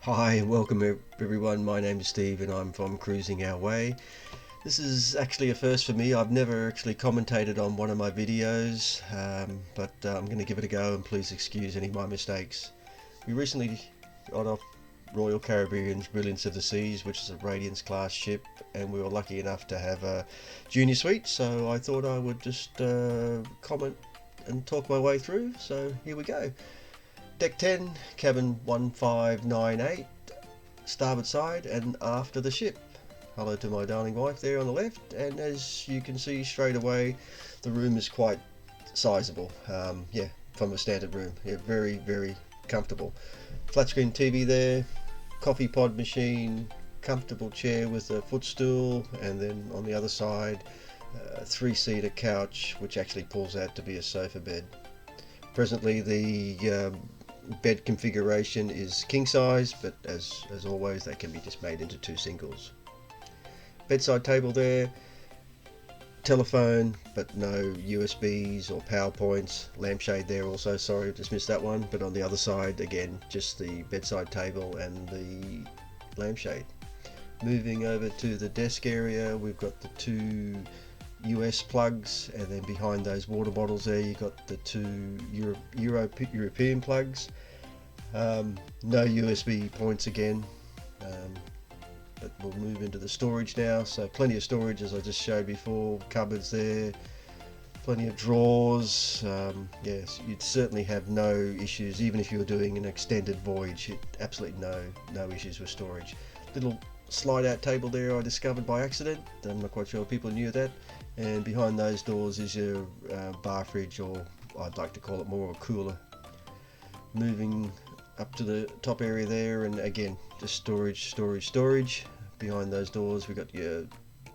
Hi, welcome everyone. My name is Steve and I'm from Cruising Our Way. This is actually a first for me. I've never actually commentated on one of my videos, but I'm going to give it a go and please excuse any of my mistakes. We recently got off Royal Caribbean's Brilliance of the Seas, which is a Radiance class ship, and we were lucky enough to have a junior suite, so I thought I would just comment and talk my way through. So here we go. Deck 10, cabin 1598, starboard side and aft of the ship. Hello to my darling wife there on the left, and as you can see straight away, the room is quite sizable. Yeah, from a standard room. Yeah, very comfortable. Flat screen TV there, coffee pod machine, comfortable chair with a footstool, and then on the other side, a three-seater couch which actually pulls out to be a sofa bed. Presently the bed configuration is king size, but as always they can be just made into two singles. Bedside table there, telephone but no USBs or power points, lampshade there also, sorry just missed that one, but on the other side again just the bedside table and the lampshade. Moving over to the desk area, we've got the two US plugs, and then behind those water bottles there you've got the two European plugs. No USB points again, but we'll move into the storage now. So plenty of storage as I just showed before, cupboards there, plenty of drawers. Yes, you'd certainly have no issues even if you were doing an extended voyage. Absolutely no issues with storage. Little slide out table there I discovered by accident. I'm not quite sure if people knew that. And behind those doors is your bar fridge, or I'd like to call it more a cooler. Moving up to the top area there, and again just storage. Behind those doors we've got your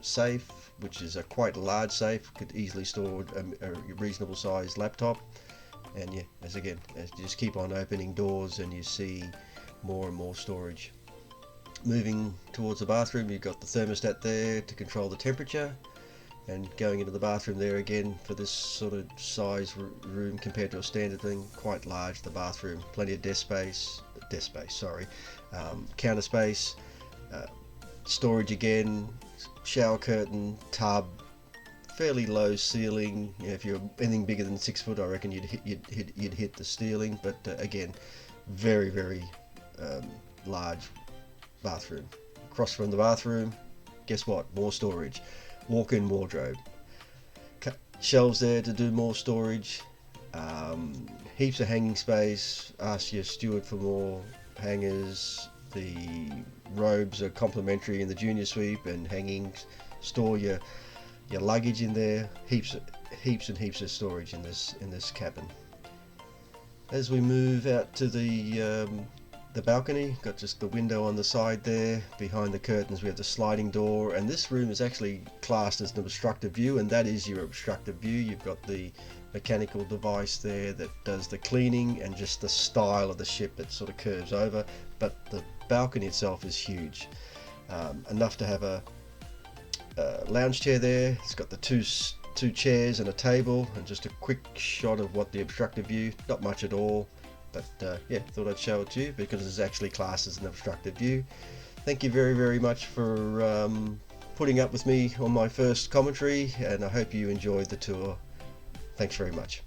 safe, which is a quite large safe, could easily store a reasonable sized laptop. And yeah, as you just keep on opening doors and you see more and more storage. Moving towards the bathroom, you've got the thermostat there to control the temperature, and going into the bathroom there again, for this sort of size room compared to a standard thing, quite large the bathroom. Plenty of counter space, storage again, shower curtain, tub, fairly low ceiling. You know, if you're anything bigger than 6 foot I reckon you'd hit the ceiling, but again very large bathroom. Across from the bathroom, guess what, more storage. Walk-in wardrobe, shelves there to do more storage, heaps of hanging space. Ask your steward for more hangers. The robes are complimentary in the junior suite, and hangings. Store your luggage in there. Heaps of storage in this cabin. As we move out to the balcony, got just the window on the side there. Behind the curtains we have the sliding door, and this room is actually classed as an obstructed view, and that is your obstructed view. You've got the mechanical device there that does the cleaning and just the style of the ship that sort of curves over, but the balcony itself is huge, enough to have a lounge chair there. It's got the two chairs and a table, and just a quick shot of what the obstructed view, not much at all. But yeah, thought I'd show it to you because it's actually classed as an obstructed view. Thank you very much for putting up with me on my first commentary, and I hope you enjoyed the tour. Thanks very much.